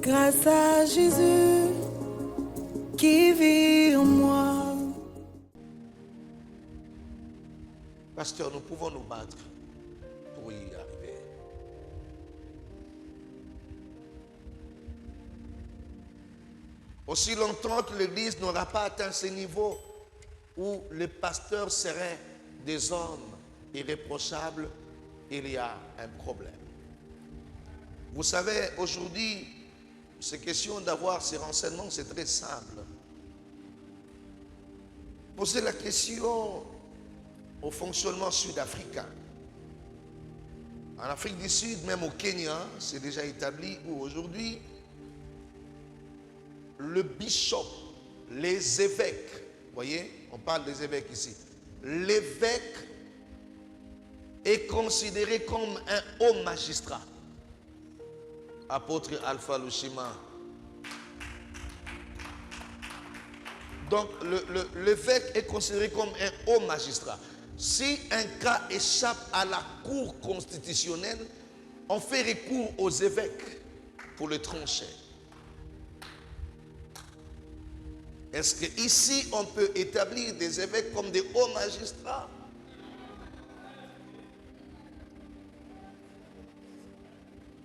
grâce à Jésus qui vit en moi. Pasteur, nous pouvons nous battre pour y arriver. Aussi longtemps que l'Église n'aura pas atteint ce niveau où les pasteurs seraient des hommes irréprochables, il y a un problème. Vous savez, aujourd'hui, c'est question d'avoir ces renseignements, c'est très simple. Posez la question au fonctionnement sud-africain. En Afrique du Sud, même au Kenya, c'est déjà établi où aujourd'hui, le bishop, les évêques, vous voyez, on parle des évêques ici, l'évêque est considéré comme un haut magistrat. Apôtre Alpha Lushima. Donc l'évêque est considéré comme un haut magistrat. Si un cas échappe à la cour constitutionnelle, on fait recours aux évêques pour le trancher. Est-ce qu'ici on peut établir des évêques comme des hauts magistrats?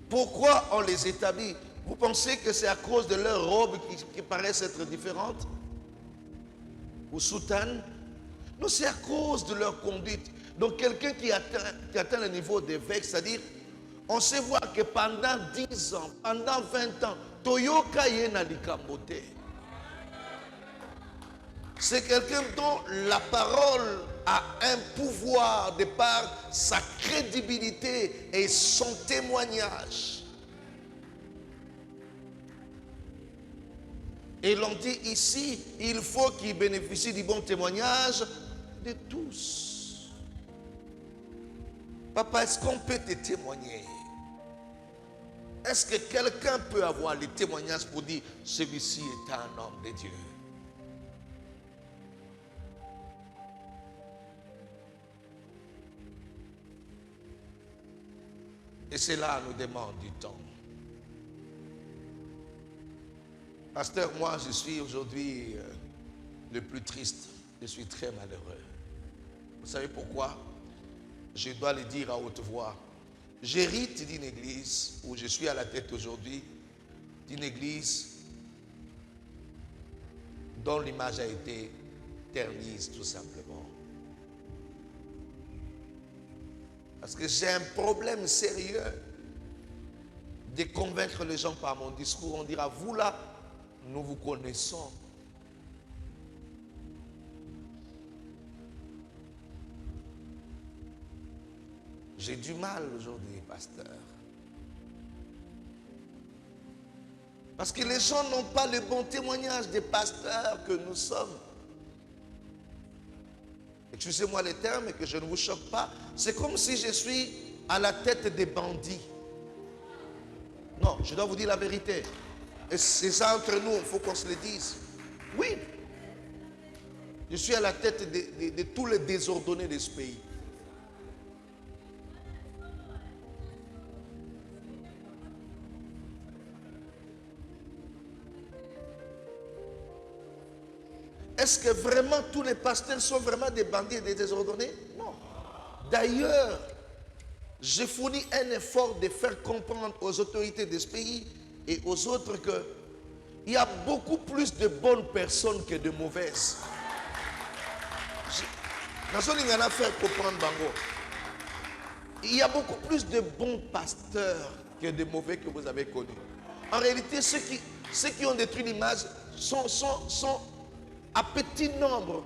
Pourquoi on les établit? Vous pensez que c'est à cause de leurs robes qui paraissent être différentes? Ou soutanes? Non, c'est à cause de leur conduite. Donc quelqu'un qui atteint le niveau d'évêque, c'est-à-dire, on sait voir que pendant 10 ans, pendant 20 ans, Toyoka Yena Likambote. C'est quelqu'un dont la parole a un pouvoir de par sa crédibilité et son témoignage. Et l'on dit ici, il faut qu'il bénéficie du bon témoignage de tous. Papa, est-ce qu'on peut te témoigner? Est-ce que quelqu'un peut avoir les témoignages pour dire, celui-ci est un homme de Dieu? Et cela nous demande du temps. Pasteur, moi je suis aujourd'hui le plus triste. Je suis très malheureux. Vous savez pourquoi? Je dois le dire à haute voix. J'hérite d'une église où je suis à la tête aujourd'hui, d'une église dont l'image a été ternie tout simplement. Parce que j'ai un problème sérieux de convaincre les gens par mon discours. On dira, vous là, nous vous connaissons. J'ai du mal aujourd'hui, pasteur. Parce que les gens n'ont pas le bon témoignage des pasteurs que nous sommes. Excusez-moi les termes et que je ne vous choque pas. C'est comme si je suis à la tête des bandits. Non, je dois vous dire la vérité. Et c'est ça entre nous, il faut qu'on se le dise. Oui. Je suis à la tête de tous les désordonnés de ce pays. Est-ce que vraiment tous les pasteurs sont vraiment des bandits et des désordonnés? Non. D'ailleurs, j'ai fourni un effort de faire comprendre aux autorités de ce pays et aux autres qu'il y a beaucoup plus de bonnes personnes que de mauvaises. Il y a beaucoup plus de bons pasteurs que de mauvais que vous avez connus. En réalité, ceux qui ont détruit l'image sont à petit nombre.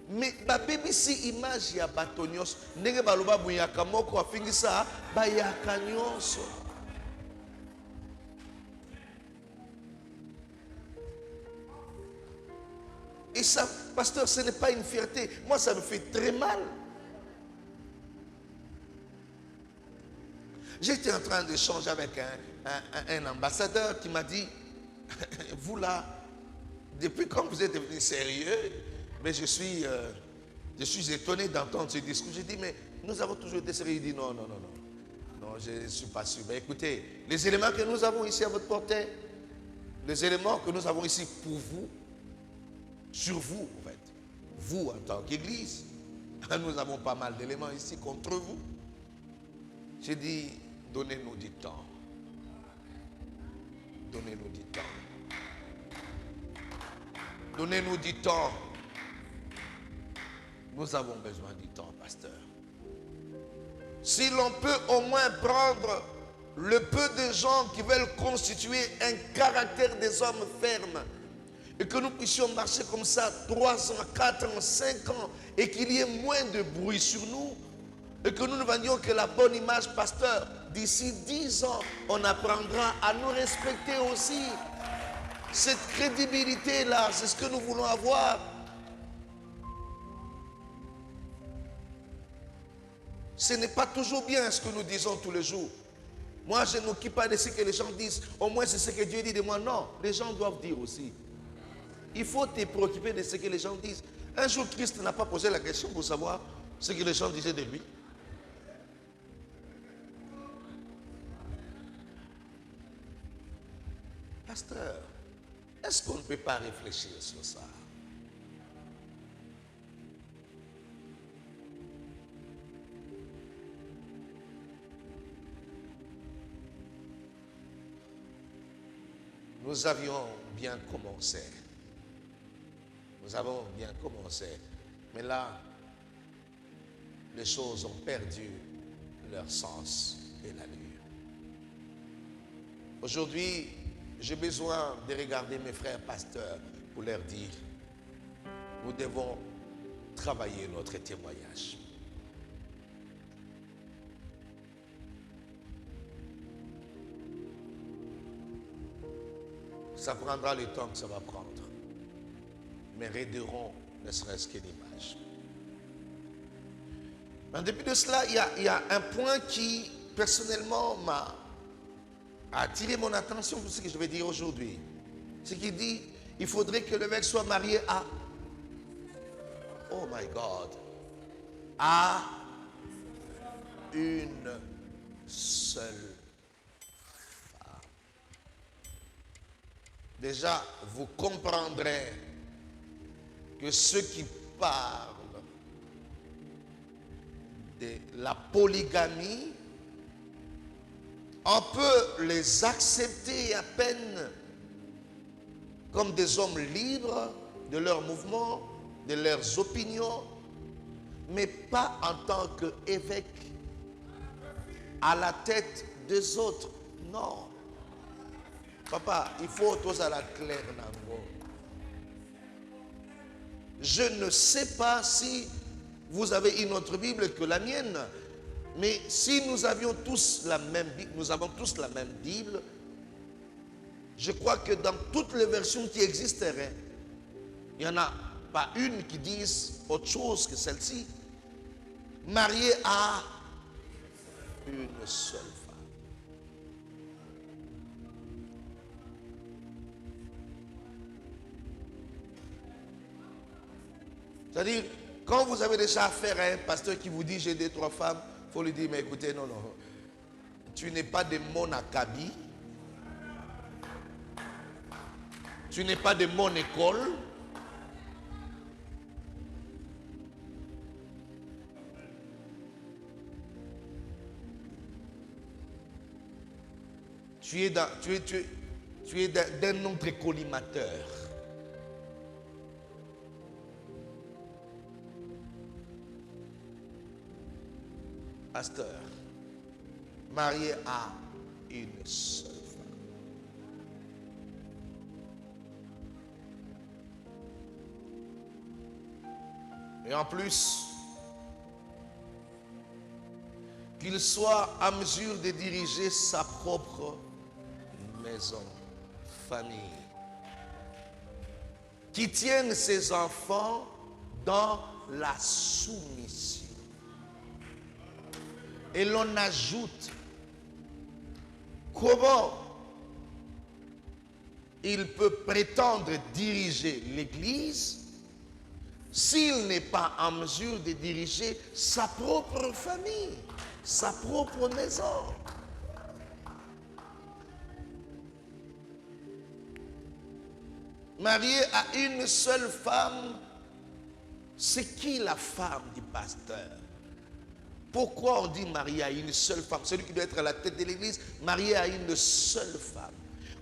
Mais la BBC image ya batonyos ndenge baloba buyaka moko afingisa bayaka nyonso. Et ça, pasteur, ce n'est pas une fierté. Moi, ça me fait très mal. J'étais en train d'échanger avec un ambassadeur qui m'a dit, vous là, depuis quand vous êtes devenu sérieux, mais je suis étonné d'entendre ce discours. J'ai dit, mais nous avons toujours été sérieux. Il dit, non. je ne suis pas sûr. Mais écoutez, les éléments que nous avons ici à votre portée, les éléments que nous avons ici pour vous, sur vous en fait, vous en tant qu'Église, nous avons pas mal d'éléments ici contre vous. J'ai dit, donnez-nous du temps. Donnez-nous du temps. Donnez-nous du temps. Nous avons besoin du temps, pasteur. Si l'on peut au moins prendre le peu de gens qui veulent constituer un caractère des hommes fermes et que nous puissions marcher comme ça 3 ans, 4 ans, 5 ans et qu'il y ait moins de bruit sur nous et que nous ne vendions que la bonne image, pasteur, d'ici 10 ans, on apprendra à nous respecter aussi. Cette crédibilité-là, c'est ce que nous voulons avoir. Ce n'est pas toujours bien ce que nous disons tous les jours. Moi, je ne m'occupe pas de ce que les gens disent. Au moins, c'est ce que Dieu dit de moi. Non, les gens doivent dire aussi. Il faut te préoccuper de ce que les gens disent. Un jour, Christ n'a pas posé la question pour savoir ce que les gens disaient de lui. Pasteur, est-ce qu'on ne peut pas réfléchir sur ça? Nous avions bien commencé. Nous avons bien commencé. Mais là, les choses ont perdu leur sens et l'allure. Aujourd'hui, j'ai besoin de regarder mes frères pasteurs pour leur dire, nous devons travailler notre témoignage. Ça prendra le temps que ça va prendre. Mais raiderons ne serait-ce que l'image. En dépit de cela, il y a un point qui, personnellement, m'a attiré mon attention pour ce que je vais dire aujourd'hui. C'est qu'il dit, il faudrait que le mec soit marié à, oh my God, à une seule. Déjà, vous comprendrez que ceux qui parlent de la polygamie, on peut les accepter à peine comme des hommes libres de leurs mouvements, de leurs opinions, mais pas en tant qu'évêque à la tête des autres. Non. Papa, il faut tous à la claire. Je ne sais pas si vous avez une autre Bible que la mienne, mais si nous avions tous la même Bible, nous avons tous la même Bible, je crois que dans toutes les versions qui existeraient, il n'y en a pas une qui dise autre chose que celle-ci. Marié à une seule femme. C'est-à-dire, quand vous avez déjà affaire à un pasteur qui vous dit j'ai 2-3 femmes, il faut lui dire, mais écoutez, non, tu n'es pas de mon acabit, tu n'es pas de mon école, tu es d'un autre collimateur. Pasteur, marié à une seule femme. Et en plus, qu'il soit à mesure de diriger sa propre maison, famille, qui tienne ses enfants dans la soumission. Et l'on ajoute comment il peut prétendre diriger l'Église s'il n'est pas en mesure de diriger sa propre famille, sa propre maison. marié à une seule femme. C'est qui la femme du pasteur? Pourquoi on dit marié à une seule femme? Celui qui doit être à la tête de l'église, marié à une seule femme.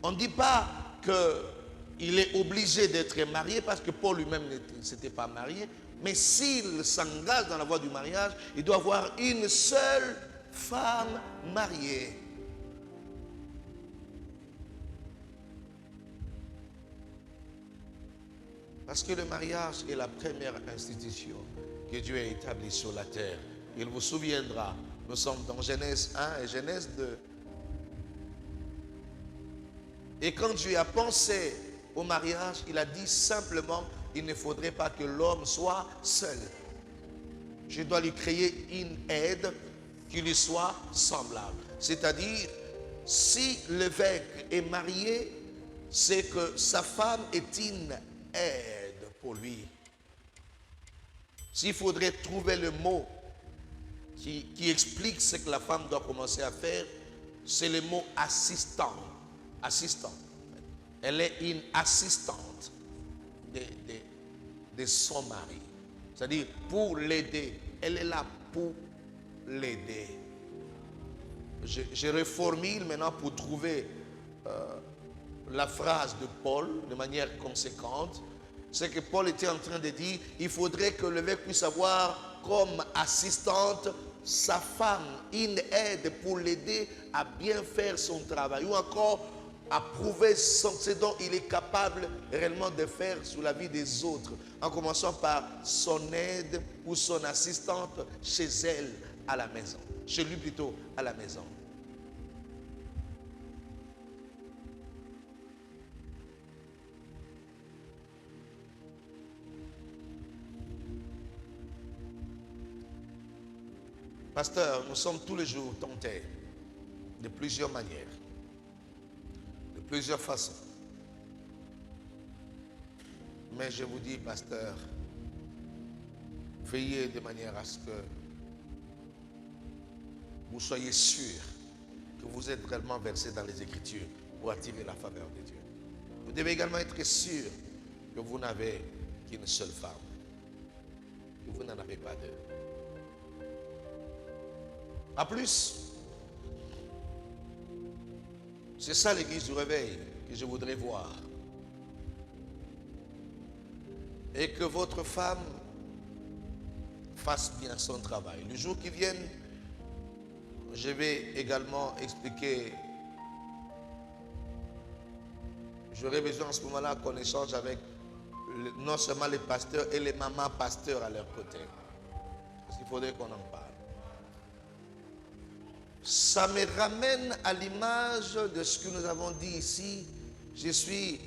On ne dit pas qu'il est obligé d'être marié parce que Paul lui-même ne s'était pas marié. Mais s'il s'engage dans la voie du mariage, il doit avoir une seule femme mariée. Parce que le mariage est la première institution que Dieu a établie sur la terre. Il vous souviendra, nous sommes dans Genèse 1 et Genèse 2. Et quand Dieu a pensé au mariage, il a dit simplement, il ne faudrait pas que l'homme soit seul. Je dois lui créer une aide qui lui soit semblable. C'est-à-dire, si l'évêque est marié, c'est que sa femme est une aide pour lui. S'il faudrait trouver le mot qui explique ce que la femme doit commencer à faire, c'est le mot assistant. Assistant. Elle est une assistante de son mari. C'est-à-dire pour l'aider. Elle est là pour l'aider. Je reformule maintenant pour trouver la phrase de Paul de manière conséquente. C'est que Paul était en train de dire, il faudrait que l'évêque puisse avoir comme assistante sa femme, une aide pour l'aider à bien faire son travail, ou encore à prouver ce dont il est capable réellement de faire sur la vie des autres, en commençant par son aide ou son assistante chez elle à la maison, chez lui plutôt à la maison. Pasteur, nous sommes tous les jours tentés de plusieurs manières, de plusieurs façons. Mais je vous dis, pasteur, veillez de manière à ce que vous soyez sûr que vous êtes réellement versé dans les Écritures pour attirer la faveur de Dieu. Vous devez également être sûr que vous n'avez qu'une seule femme, que vous n'en avez pas deux. En plus, c'est ça l'église du réveil que je voudrais voir. Et que votre femme fasse bien son travail. Le jour qui vient, je vais également expliquer. J'aurais besoin en ce moment-là qu'on échange avec non seulement les pasteurs et les mamans pasteurs à leur côté. Parce qu'il faudrait qu'on en parle. Ça me ramène à l'image de ce que nous avons dit ici. Je suis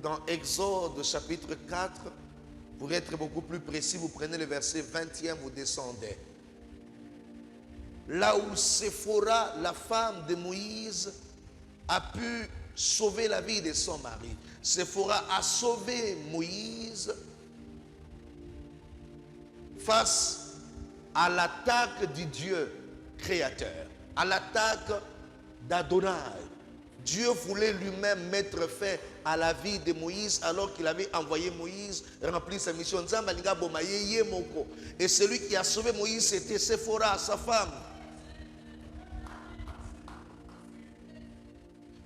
dans Exode chapitre 4. Pour être beaucoup plus précis, vous prenez le verset 21, vous descendez. Là où Séphora, la femme de Moïse, a pu sauver la vie de son mari. Séphora a sauvé Moïse face à l'attaque du Dieu créateur, à l'attaque d'Adonai. Dieu voulait lui-même mettre fin à la vie de Moïse alors qu'il avait envoyé Moïse remplir sa mission. Et celui qui a sauvé Moïse, c'était Séphora, sa femme.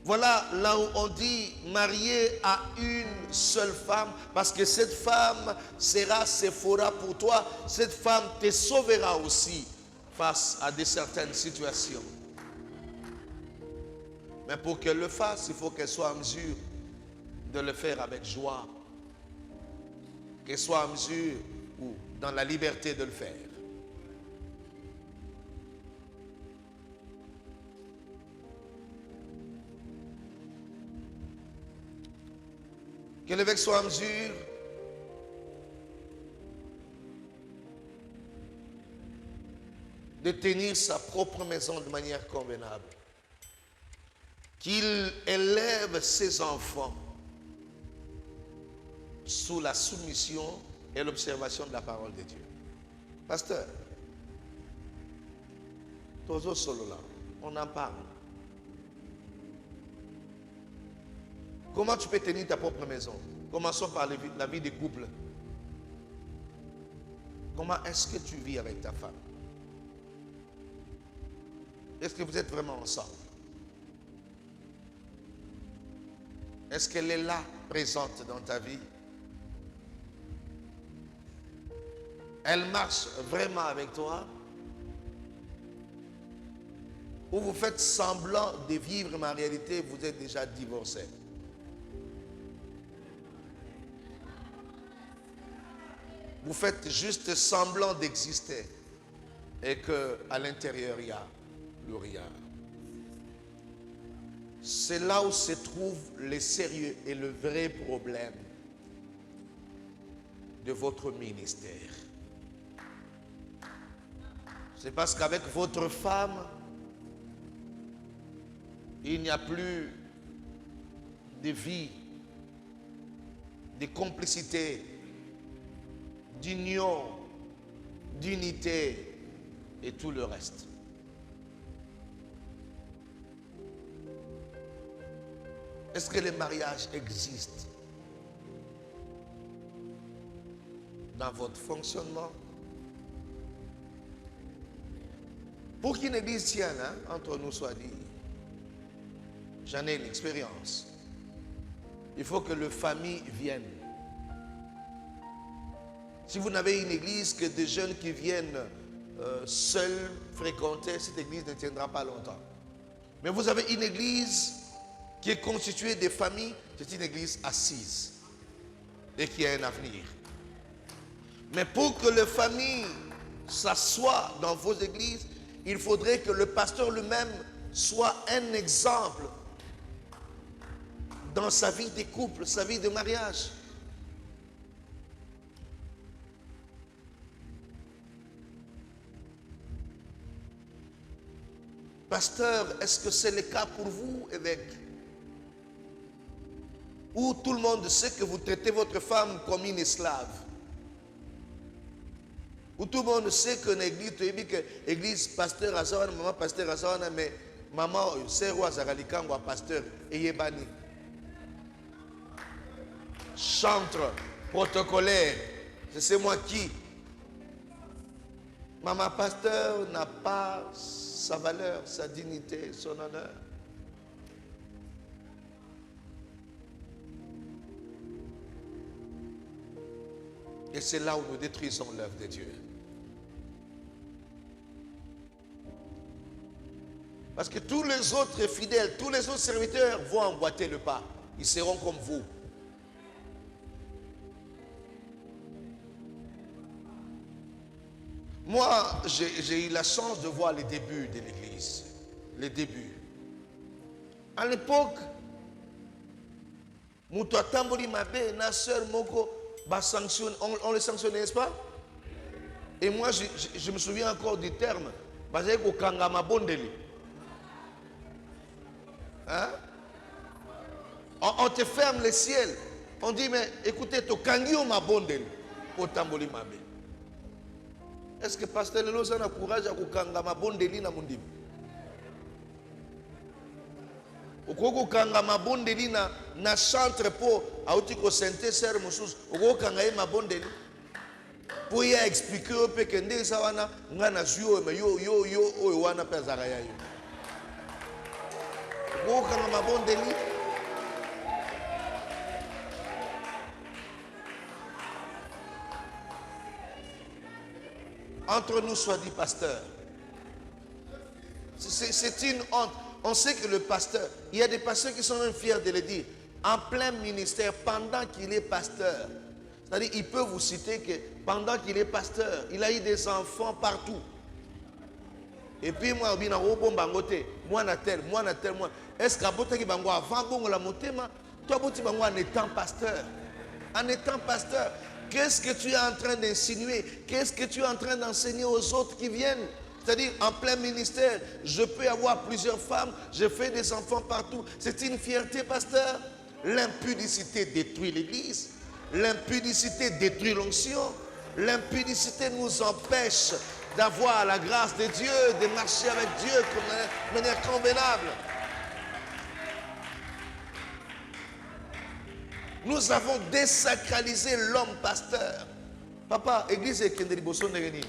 Voilà là où on dit marié à une seule femme, parce que cette femme sera Séphora pour toi. Cette femme te sauvera aussi face à certaines situations. Mais pour qu'elle le fasse, il faut qu'elle soit en mesure de le faire avec joie. Qu'elle soit en mesure ou dans la liberté de le faire. Que l'évêque soit en mesure de tenir sa propre maison de manière convenable. Qu'il élève ses enfants sous la soumission et l'observation de la parole de Dieu. Pasteur, Tozo Solo là, on en parle. Comment tu peux tenir ta propre maison? Commençons par la vie des couples. Comment est-ce que tu vis avec ta femme? Est-ce que vous êtes vraiment ensemble? Est-ce qu'elle est là, présente dans ta vie? Elle marche vraiment avec toi? Ou vous faites semblant de vivre, mais en réalité, vous êtes déjà divorcé? Vous faites juste semblant d'exister et qu'à l'intérieur, il y a le rien. C'est là où se trouve le sérieux et le vrai problème de votre ministère. C'est parce qu'avec votre femme, il n'y a plus de vie, de complicité, d'union, d'unité et tout le reste. Est-ce que le mariage existe dans votre fonctionnement? Pour qu'une église tienne, entre nous soit dit, j'en ai l'expérience. Il faut que la famille vienne. Si vous n'avez une église que des jeunes qui viennent seuls fréquenter, cette église ne tiendra pas longtemps. Mais vous avez une église qui est constituée de familles, c'est une église assise et qui a un avenir. Mais pour que les familles s'assoient dans vos églises, il faudrait que le pasteur lui-même soit un exemple dans sa vie de couple, sa vie de mariage. Pasteur, est-ce que c'est le cas pour vous, évêque? Où tout le monde sait que vous traitez votre femme comme une esclave? Où tout le monde sait que l'église, tu dis que l'église, pasteur Azawana, maman pasteur Azawana, mais maman, c'est roi Zaralikango, pasteur, et Yébani. Chantre, protocolaire, c'est moi qui. Maman pasteur n'a pas sa valeur, sa dignité, son honneur. Et c'est là où nous détruisons l'œuvre de Dieu. Parce que tous les autres fidèles, tous les autres serviteurs vont emboîter le pas. Ils seront comme vous. Moi, j'ai eu la chance de voir les débuts de l'église. Les débuts. À l'époque, Moutouatamboli Mabé, na sœur Moko, on les sanctionnait, n'est-ce pas? Et moi, je me souviens encore du terme. Hein? On te ferme le ciel. On dit, mais écoutez, to kangio ma bondel pour tamboli mabé. Est-ce que pasteur Lelo a courage à kukanga ma bondeli na mundim? Okoko kanga ma bondeli na chantre po autiko sente ser musus. Okoko kanga ma bondeli. Pour y expliquer au peu que ndé sawana ngana zuyo me yo wana pezara ya yo. Okoko kanga ma bondeli. Entre nous, soit dit pasteur. C'est une honte. On sait que le pasteur, il y a des pasteurs qui sont même fiers de le dire. En plein ministère, pendant qu'il est pasteur, c'est-à-dire, il peut vous citer que pendant qu'il est pasteur, il a eu des enfants partout. Et puis, moi, moi, tel. Est-ce qu'à Bango, avant Bongo la motema, toi, Bango, en étant pasteur. En étant pasteur. Qu'est-ce que tu es en train d'insinuer? Qu'est-ce que tu es en train d'enseigner aux autres qui viennent? C'est-à-dire, en plein ministère, je peux avoir plusieurs femmes, je fais des enfants partout. C'est une fierté, pasteur. L'impudicité détruit l'Église. L'impudicité détruit l'onction. L'impudicité nous empêche d'avoir la grâce de Dieu, de marcher avec Dieu de manière convenable. Nous avons désacralisé l'homme pasteur. Papa, église est Kendeli Bosso Negeni.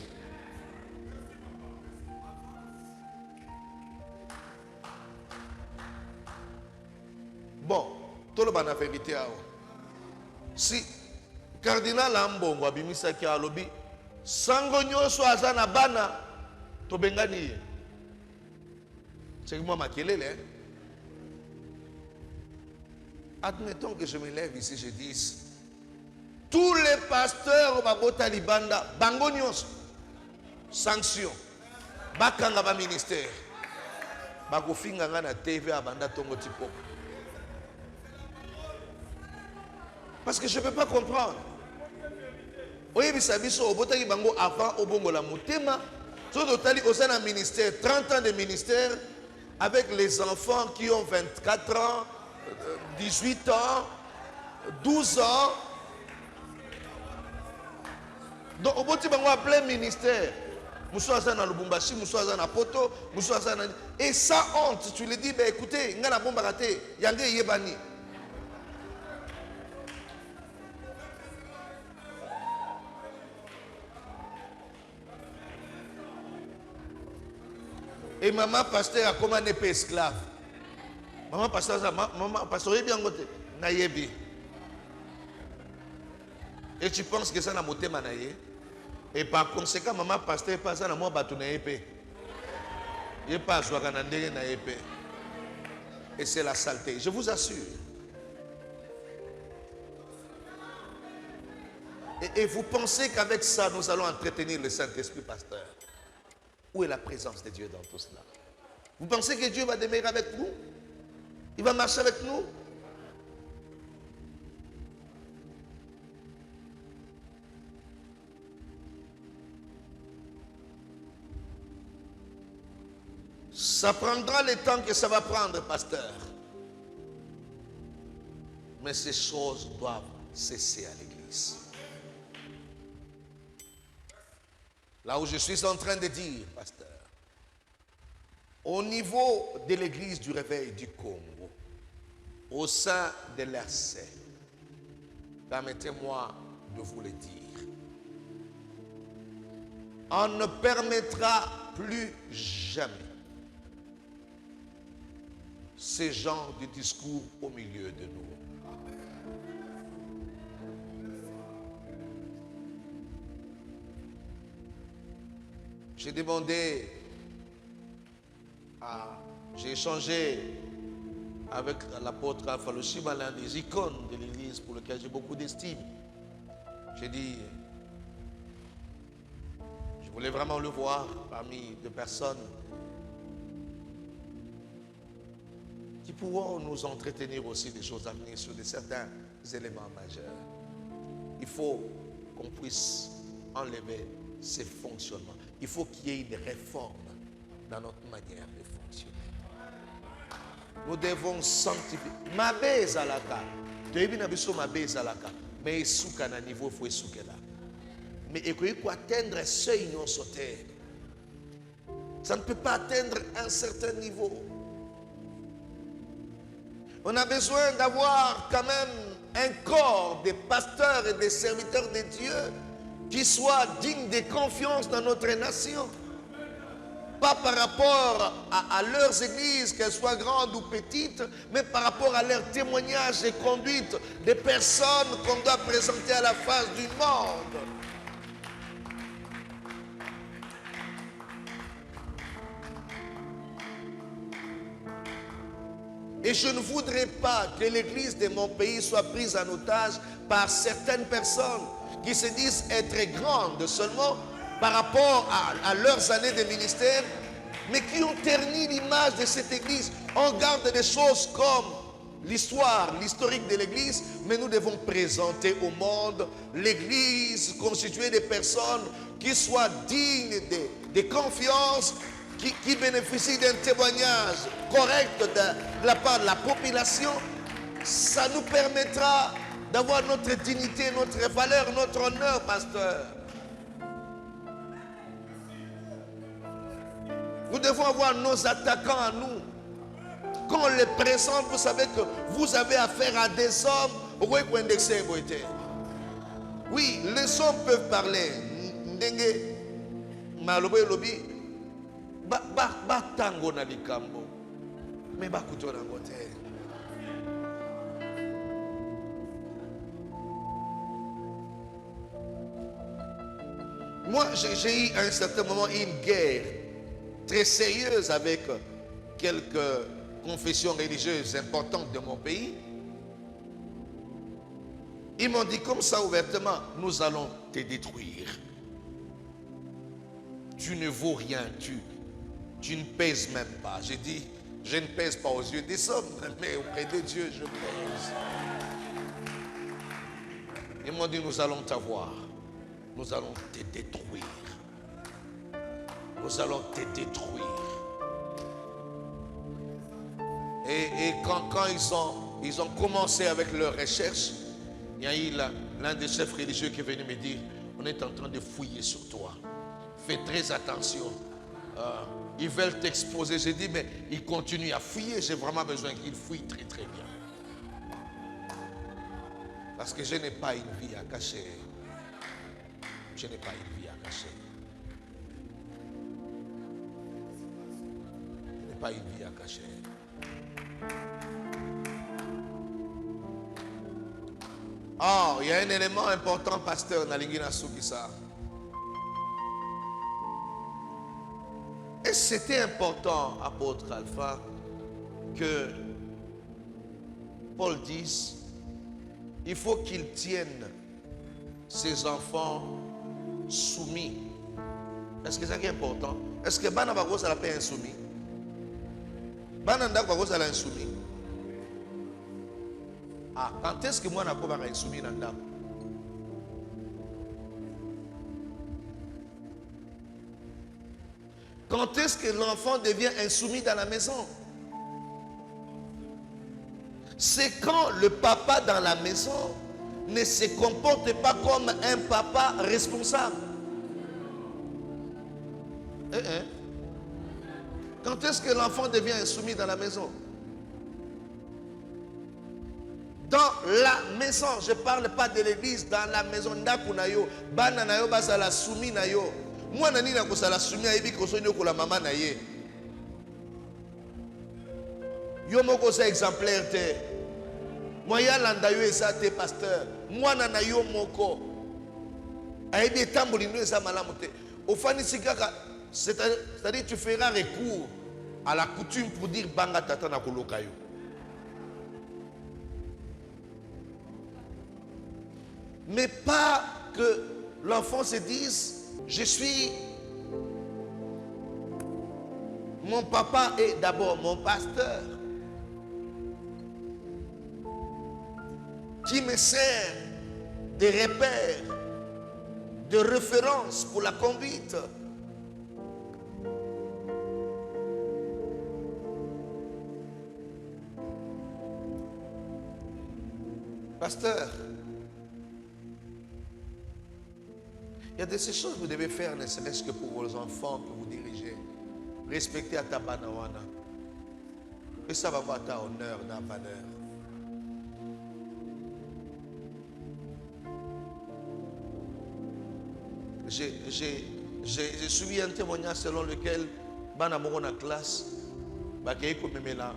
Bon, tout le monde a vérité. Si cardinal Ambongo abimisa ki alobi sango nyoso aza na bana to bengani. C'est moi makelele. Admettons que je me lève ici, je dis tous les pasteurs babota libanda bango nyonso sanction bakanga ba ministère bakofinga nga na TV abanda tongo tipo. Parce que je ne peux pas comprendre. Oui, bisabiso obotaki bango avant obongola motema. So totali osana ministère 30 ans de ministère avec les enfants qui ont 24 ans, 18 ans, 12 ans. Donc oboti bango à plein ministère. Moussouaza na Lubumbashi, Moussouaza na Poto, Moussouaza na... Et ça honte, tu lui dis, ben écoutez, nga na bomba raté, yande yebani. Et maman pasteur a commandé pas esclave. Maman pasteur est bien côté. Nayebi. Et tu penses que ça n'a moté manaye? Et par conséquent, maman pasteur est pas ça na moi batu na épée. Il n'est pas joué na ndenge na épée. Et c'est la saleté. Je vous assure. Et vous pensez qu'avec ça, nous allons entretenir le Saint-Esprit, pasteur? Où est la présence de Dieu dans tout cela? Vous pensez que Dieu va demeurer avec nous? Il va marcher avec nous? Ça prendra le temps que ça va prendre, pasteur. Mais ces choses doivent cesser à l'église. Là où je suis en train de dire, pasteur, au niveau de l'église du réveil du Congo, au sein de l'RC, permettez-moi de vous le dire, on ne permettra plus jamais ce genre de discours au milieu de nous. J'ai demandé, j'ai échangé avec l'apôtre Alpha Lushima, l'un des icônes de l'église pour lequel j'ai beaucoup d'estime. J'ai dit, je voulais vraiment le voir parmi des personnes qui pourront nous entretenir aussi des choses à venir sur certains éléments majeurs. Il faut qu'on puisse enlever ces fonctionnements. Il faut qu'il y ait une réforme dans notre manière de fonctionner. Nous devons sanctifier. Mabe zalaka. Tu es bien abisso mabe zalaka. Mais souka na niveau faut souka là. Mais il faut atteindre seuil non sauté. Ça ne peut pas atteindre un certain niveau. On a besoin d'avoir quand même un corps de pasteurs et de serviteurs de Dieu qui soient dignes de confiance dans notre nation. Pas par rapport à leurs églises, qu'elles soient grandes ou petites, mais par rapport à leurs témoignages et conduites des personnes qu'on doit présenter à la face du monde. Et je ne voudrais pas que l'église de mon pays soit prise en otage par certaines personnes qui se disent être grandes seulement par rapport à leurs années de ministère, mais qui ont terni l'image de cette église. On garde des choses comme l'historique de l'église, mais nous devons présenter au monde l'église constituée de personnes qui soient dignes de confiance, qui bénéficient d'un témoignage correct de la part de la population. Ça nous permettra d'avoir notre dignité, notre valeur, notre honneur, pasteur. Nous devons avoir nos attaquants à nous. Quand on les présente, vous savez que vous avez affaire à des hommes Oui, les hommes peuvent parler. Tango na likambo. Mais bakuto na ngote. Moi, j'ai eu à un certain moment une guerre très sérieuse avec quelques confessions religieuses importantes de mon pays. Ils m'ont dit comme ça ouvertement, nous allons te détruire. Tu ne vaux rien, tu ne pèses même pas. J'ai dit, je ne pèse pas aux yeux des hommes, mais auprès de Dieu, je pèse. Ils m'ont dit, nous allons t'avoir. Nous allons te détruire. Nous allons te détruire. Et quand ils ont commencé avec leurs recherches, il y a eu l'un des chefs religieux qui est venu me dire, on est en train de fouiller sur toi. Fais très attention. Ils veulent t'exposer. J'ai dit, mais ils continuent à fouiller. J'ai vraiment besoin qu'ils fouillent très très bien. Parce que je n'ai pas une vie à cacher. Je n'ai pas une vie à cacher. Je n'ai pas une vie à cacher. Oh, il y a un élément important, pasteur Nalingina Soukissa. Et c'était important, apôtre Alpha, que Paul dise, il faut qu'il tienne ses enfants soumis. Est-ce que c'est important? Est-ce que Bana Bagos a la paix insoumis? Bana Ndak Bagos a la insoumis? Ah, quand est-ce que moi n'a pas insoumis dans Ndak? Quand est-ce que l'enfant devient insoumis dans la maison? C'est quand le papa dans la maison ne se comporte pas comme un papa responsable. Quand est-ce que l'enfant devient insoumis dans la maison? Dans la maison, je ne parle pas de l'église, dans la maison. Ndakunayo, bananayo basala soumi nayo. Moi nani na kosala soumi ayebi kosonyo ko la maman na ye. Yo moko sa exemplaire te. Moi ya landa yo esa te pasteur. Moi na yo moko. Ayebi tamboli no esa malamu te. Ofani sikaka, c'est-à-dire tu feras recours à la coutume pour dire banga tata na koloka yo. Mais pas que l'enfant se dise, je suis, mon papa est d'abord mon pasteur, qui me sert de repère, de référence pour la conduite. Pasteur, il y a de ces choses que vous devez faire, ne serait-ce que pour vos enfants que vous dirigez. Respectez à ta banawana. Et ça va avoir ta honneur, ta valeur. J'ai suivi un témoignage selon lequel bana moko na classe bakei ko memela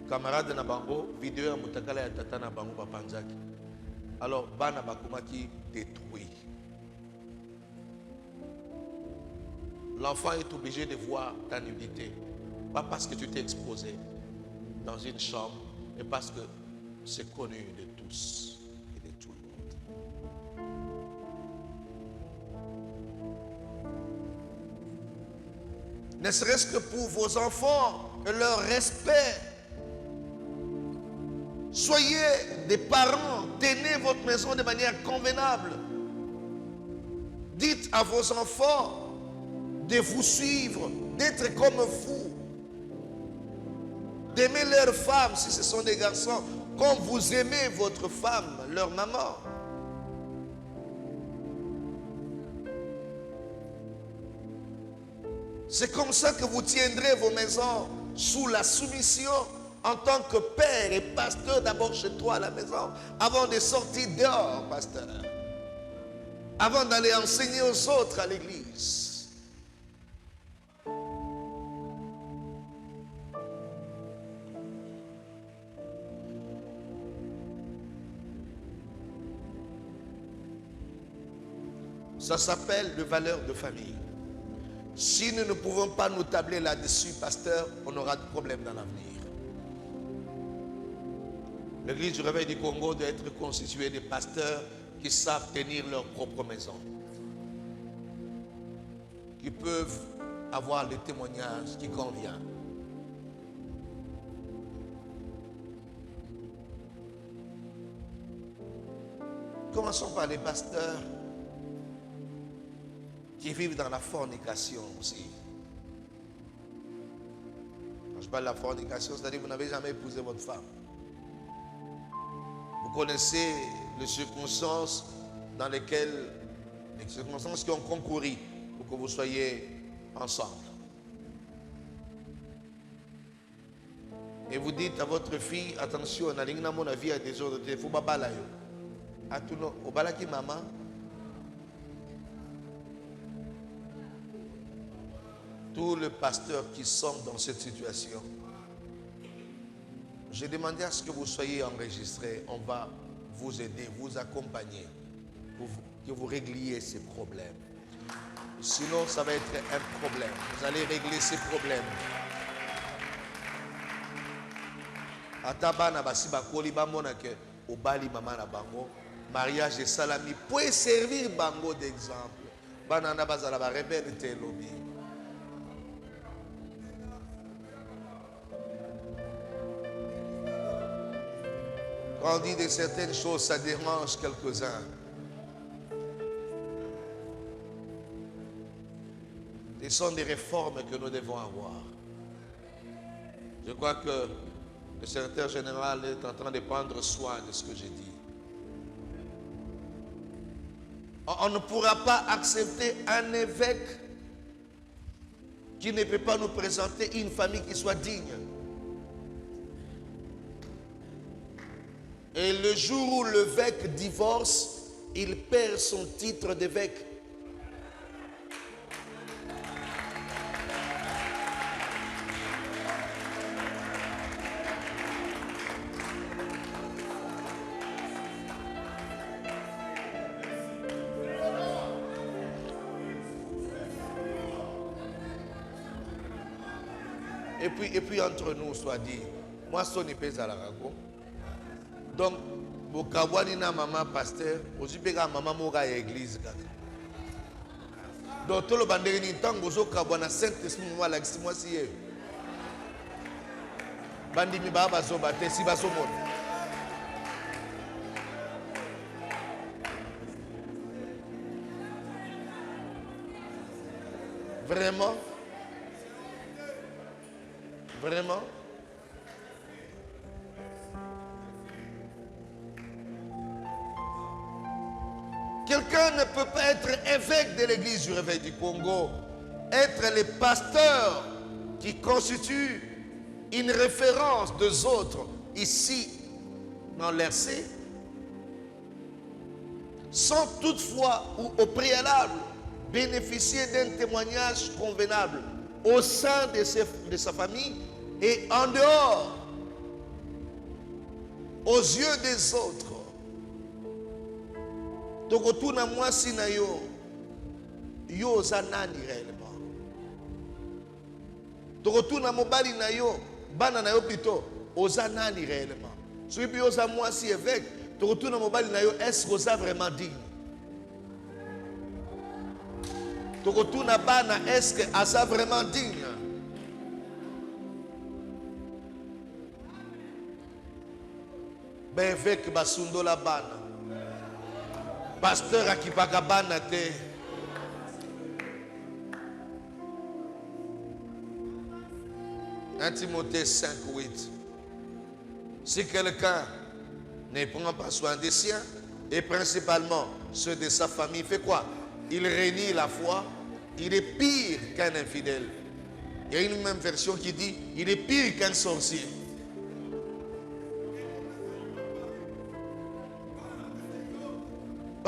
camarade na bango vidéo ya mutakala ya tata na bango bapanzaki. Alors bana bakomaki détruit. L'enfant est obligé de voir ta nudité. Pas parce que tu t'es exposé dans une chambre, mais parce que c'est connu de tous et de tout le monde. Ne serait-ce que pour vos enfants et leur respect. Soyez des parents, tenez votre maison de manière convenable. Dites à vos enfants de vous suivre, d'être comme vous, d'aimer leurs femmes si ce sont des garçons, comme vous aimez votre femme, leur maman. C'est comme ça que vous tiendrez vos maisons sous la soumission en tant que père et pasteur d'abord chez toi à la maison, avant de sortir dehors, pasteur, avant d'aller enseigner aux autres à l'église. Ça s'appelle les valeurs de famille. Si nous ne pouvons pas nous tabler là-dessus, pasteur, on aura de problèmes dans l'avenir. L'église du Réveil du Congo doit être constituée de pasteurs qui savent tenir leur propre maison, qui peuvent avoir le témoignage qui convient. Commençons par les pasteurs qui vivent dans la fornication aussi. Quand je parle de la fornication, c'est-à-dire que vous n'avez jamais épousé votre femme. Vous connaissez les circonstances dans lesquelles, les circonstances qui ont concouru pour que vous soyez ensemble. Et vous dites à votre fille, attention, on a mon avis à des autres, il faut pas balayer. À tout le monde, au balaki maman. Tous les pasteurs qui sont dans cette situation, j'ai demandé à ce que vous soyez enregistrés. On va vous aider, vous accompagner pour que vous régliez ces problèmes. Sinon, ça va être un problème. Vous allez régler ces problèmes. Atabana basiba koli bamona ke obali mama na bango mariage et salami pour servir bango d'exemple. Banana bazala ba rebelle te lobi. Quand on dit de certaines choses, ça dérange quelques-uns. Ce sont des réformes que nous devons avoir. Je crois que le secrétaire général est en train de prendre soin de ce que j'ai dit. On ne pourra pas accepter un évêque qui ne peut pas nous présenter une famille qui soit digne. Et le jour où l'évêque divorce, il perd son titre d'évêque. Et puis entre nous, soit dit, moi, ce n'est pas à la rago. Donc, au Kawani na maman pasteur, aussi pega maman moga église. Donc, tout le bandé ni tant gozo Kawani Saint-Esprit moi la moi si bandi mi baba zo bate si baso mon. Vraiment? Vraiment? Quelqu'un ne peut pas être évêque de l'église du Réveil du Congo, être le pasteur qui constitue une référence des autres ici dans l'RC, sans toutefois ou au préalable bénéficier d'un témoignage convenable au sein de sa famille et en dehors, aux yeux des autres. Tokotuna mwasi na yo oza nani réellement? Tokotuna mobali na yo bana na yo plutôt oza nani réellement? Soki pi oza mwasi évêque, tokotuna mobali na yo est-ce que oza vraiment digne? Tokotuna bana est-ce que aza vraiment digne? Ben évêque basundola bana. Pasteur Akipakabana te. Timothée 5:8. Si quelqu'un ne prend pas soin des siens, et principalement ceux de sa famille, fait quoi? Il renie la foi, il est pire qu'un infidèle. Il y a une même version qui dit, il est pire qu'un sorcier.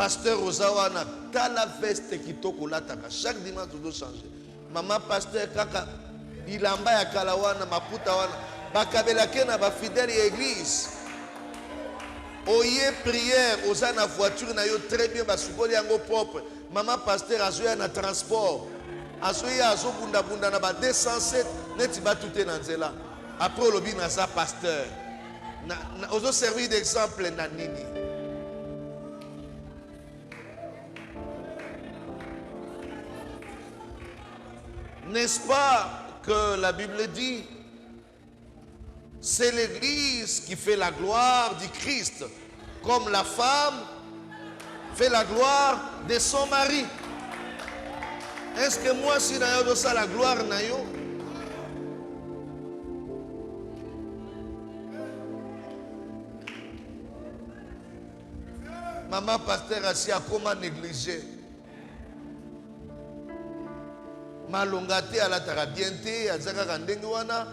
Pasteur Ozawana, t'as la veste qui toko lataka. Chaque dimanche, tu dois changer. Maman pasteur kaka, bilamba ya kalawana, maputa wana. Bakabelake na ba fidèle église. Oye prière, oza na voiture na yo très bien, basukoli yango propre. Maman pasteur azoya na transport. Azoya azo bunda bunda na ba 207, neti ba tout na nzela. Après olobi na za pasteur. Ozo servir d'exemple na nini. N'est-ce pas que la Bible dit, c'est l'Église qui fait la gloire du Christ, comme la femme fait la gloire de son mari. Est-ce que moi, si nayo ça la gloire nayo? Maman pasteur assis à comment négliger? Malongate à la tarabiente, à Zaka Ndenge wana,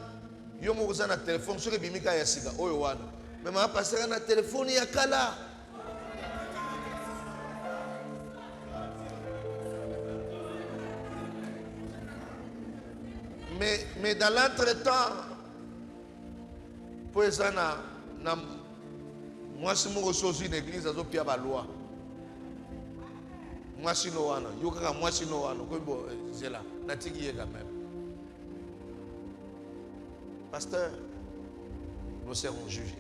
yo mo na téléphone sur bimika ya sika oyo wana. Mais maman pasteur na téléphone ya kala. Mais dans l'entretemps, pour ça moi si moi reçois une église à Zopia Baloa. Moi si no wana, yo kaka moi si no wana, ko bo zela, natiki quand même. Pasteur, nous serons jugés.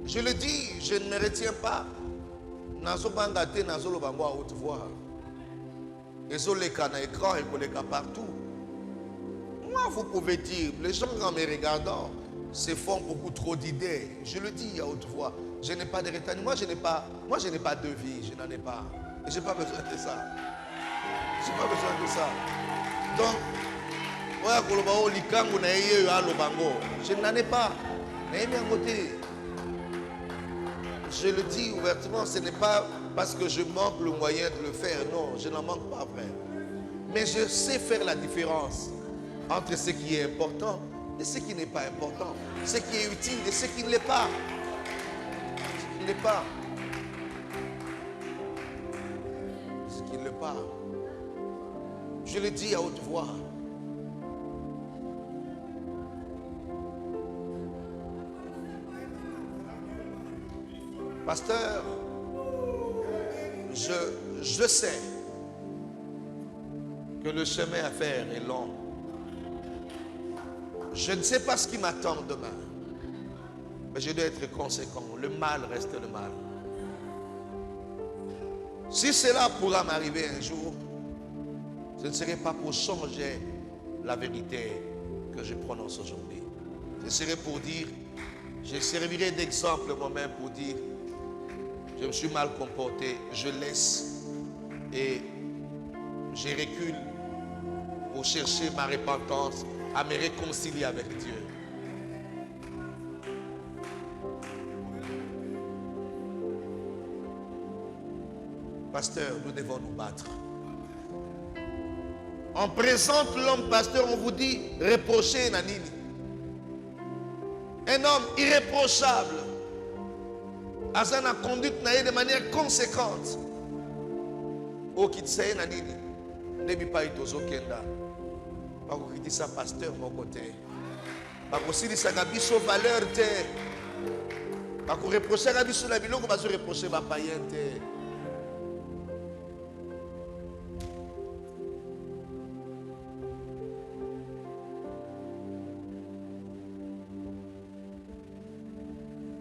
Je le dis, je ne me retiens pas. Nazo bangate, nazo lo bango à haute voix. Et sur les canaux écran et les cas partout. Moi, vous pouvez dire, les gens en me regardant se font beaucoup trop d'idées. Je le dis à haute voix. Je n'ai pas de retard. Moi, je n'ai pas de vie. Je n'en ai pas. Et je n'ai pas besoin de ça. Je n'ai pas besoin de ça. Donc, je n'en ai pas. Je le dis ouvertement, ce n'est pas parce que je manque le moyen de le faire. Non, je n'en manque pas, frère. Mais je sais faire la différence entre ce qui est important et ce qui n'est pas important. Ce qui est utile et ce qui ne l'est pas. Ce qui ne l'est pas. Ce qui ne l'est pas. Je le dis à haute voix. Pasteur, je sais que le chemin à faire est long. Je ne sais pas ce qui m'attend demain, mais je dois être conséquent. Le mal reste le mal. Si cela pourra m'arriver un jour, ce ne serait pas pour changer la vérité que je prononce aujourd'hui. Ce serait pour dire, je servirai d'exemple moi-même pour dire, je me suis mal comporté, je laisse et je recule pour chercher ma repentance, à me réconcilier avec Dieu. Pasteur, nous devons nous battre. On présente l'homme pasteur, on vous dit reprocher Nanini. Un homme irréprochable. Azana conduite de manière conséquente. Au kitsaye Nanini. Nebi pas itozo kenda. Pas qu'on dit ça pasteur mon côté. Pas qu'on dit ça gabiso valeur te. Pas qu'on reproche gabiso la bilongo pas se reprocher ma païen te.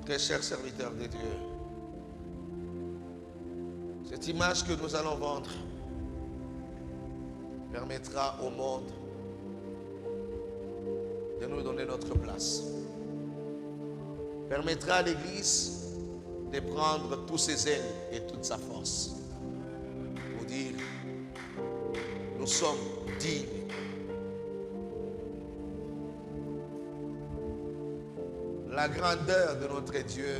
Très chers serviteurs de Dieu, cette image que nous allons vendre permettra au monde de nous donner notre place. Permettra à l'Église de prendre tous ses ailes et toute sa force pour dire, nous sommes dignes. La grandeur de notre Dieu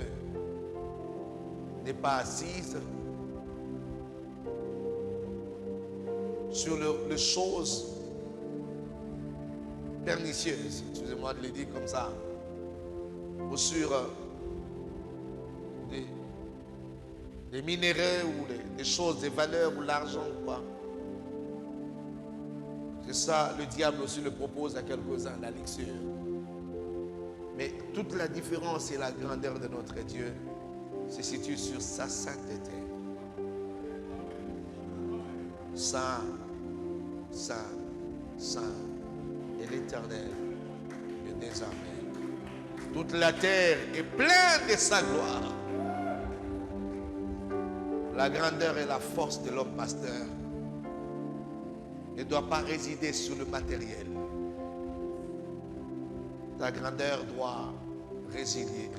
n'est pas assise sur les choses pernicieuses, excusez-moi de le dire comme ça, ou sur des minéraux ou des choses, des valeurs ou l'argent ou quoi. C'est ça, le diable aussi le propose à quelques-uns, la luxure. Mais toute la différence et la grandeur de notre Dieu se situe sur sa sainteté. Saint, saint, saint est l'Éternel, le désormais. Toute la terre est pleine de sa gloire. La grandeur et la force de l'homme pasteur ne doit pas résider sur le matériel. Ta grandeur doit résider,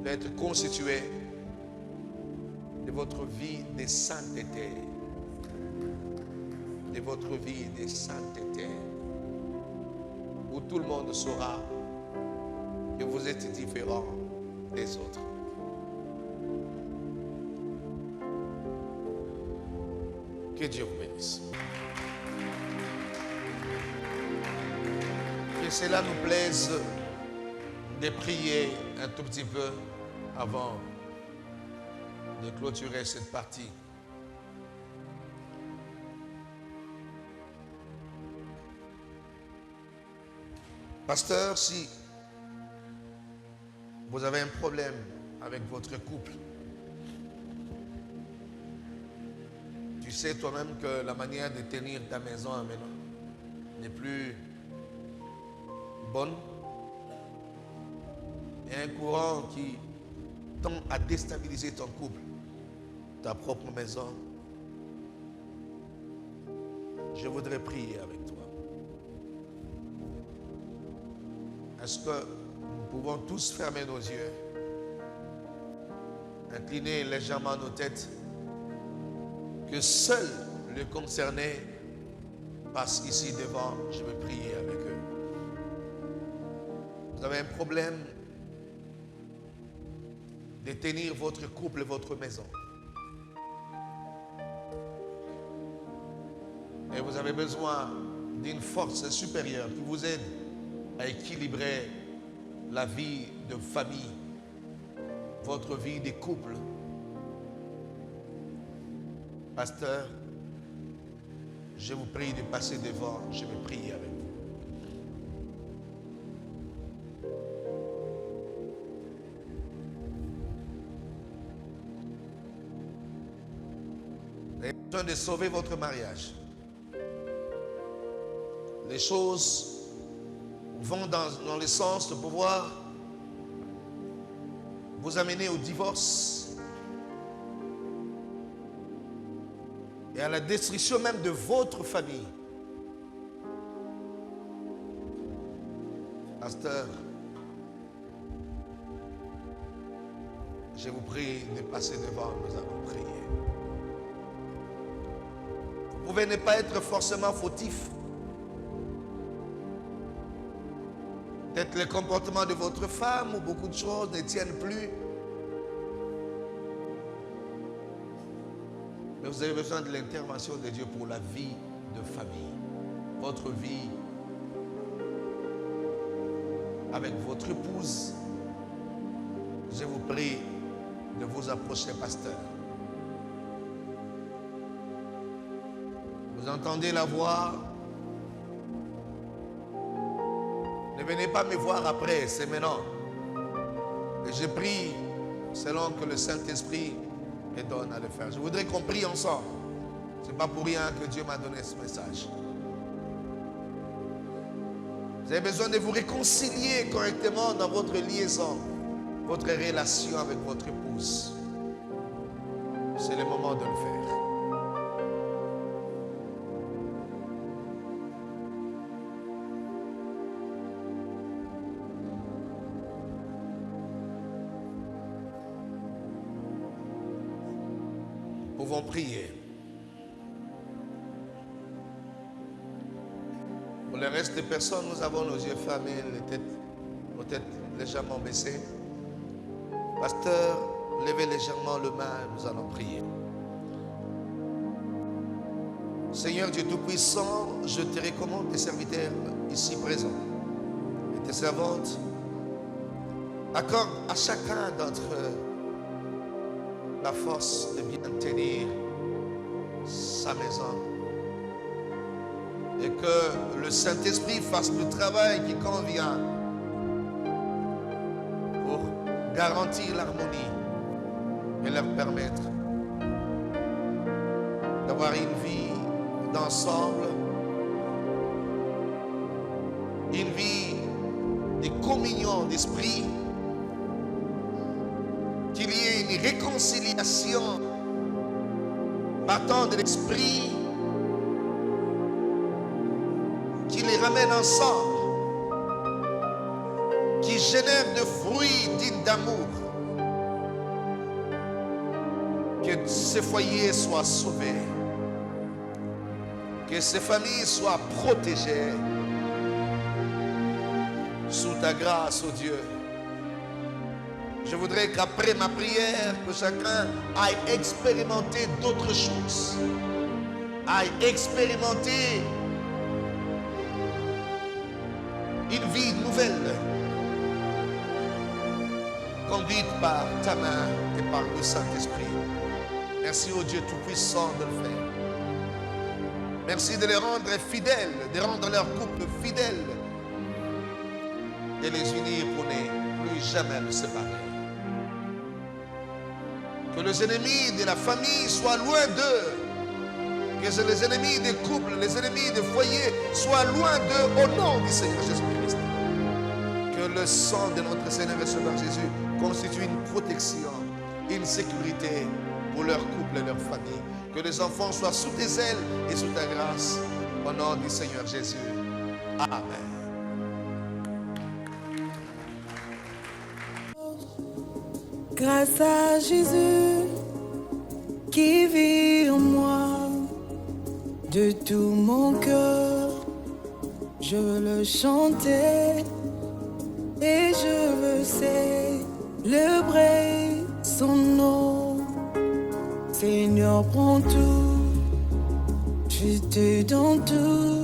doit être constituée de votre vie de sainteté. De votre vie de sainteté. Où tout le monde saura que vous êtes différent des autres. Que Dieu vous bénisse. Que cela nous plaise de prier un tout petit peu avant de clôturer cette partie. Pasteur, si vous avez un problème avec votre couple, tu sais toi-même que la manière de tenir ta maison maintenant n'est plus bonne. Il y a un courant qui tend à déstabiliser ton couple, ta propre maison. Je voudrais prier avec toi. Est-ce que nous pouvons tous fermer nos yeux, incliner légèrement nos têtes, que seul le concerné passe ici devant, je vais prier avec eux. Vous avez un problème de tenir votre couple et votre maison. Et vous avez besoin d'une force supérieure qui vous aide à équilibrer la vie de famille, votre vie de couple. Pasteur, je vous prie de passer devant, je vais prier avec vous. Vous avez besoin de sauver votre mariage. Les choses vont dans le sens de pouvoir vous amener au divorce et à la destruction même de votre famille. Pasteur, je vous prie de passer devant, nous allons prier. Vous pouvez ne pas être forcément fautif. Peut-être le comportement de votre femme ou beaucoup de choses ne tiennent plus. Mais vous avez besoin de l'intervention de Dieu pour la vie de famille. Votre vie avec votre épouse. Je vous prie de vous approcher, pasteur. Vous entendez la voix? Ne venez pas me voir après, c'est maintenant. Et je prie selon que le Saint-Esprit me donne à le faire. Je voudrais qu'on prie ensemble. Ce n'est pas pour rien que Dieu m'a donné ce message. Vous avez besoin de vous réconcilier correctement dans votre liaison, votre relation avec votre épouse. C'est le moment de le faire. Nous pouvons prier. Pour le reste des personnes, nous avons nos yeux fermés, nos têtes légèrement baissées. Pasteur, levez légèrement le main, nous allons prier. Seigneur Dieu Tout-Puissant, je te recommande tes serviteurs ici présents et tes servantes Accorde à chacun d'entre eux la force de bien tenir sa maison. Et que le Saint-Esprit fasse le travail qui convient pour garantir l'harmonie et leur permettre d'avoir une vie d'ensemble, une vie de communion d'esprit, qu'il y ait une réconciliation partant de l'esprit qui les ramène ensemble, qui génère de fruits dignes d'amour. Que ces foyers soient sauvés, que ces familles soient protégées sous ta grâce, oh Dieu. Je voudrais qu'après ma prière, que chacun aille expérimenter d'autres choses, aille expérimenter une vie nouvelle, conduite par ta main et par le Saint-Esprit. Merci au Dieu Tout-Puissant de le faire. Merci de les rendre fidèles, de rendre leur couple fidèle, de les unir pour ne plus jamais le séparer. Que les ennemis de la famille soient loin d'eux. Que les ennemis des couples, les ennemis des foyers soient loin d'eux au nom du Seigneur Jésus-Christ. Que le sang de notre Seigneur et Sauveur Jésus constitue une protection, une sécurité pour leur couple et leur famille. Que les enfants soient sous tes ailes et sous ta grâce. Au nom du Seigneur Jésus. Amen. Grâce à Jésus qui vit en moi, de tout mon cœur, je veux le chanter et je veux célébrer son nom. Seigneur, prends tout, je te donne tout.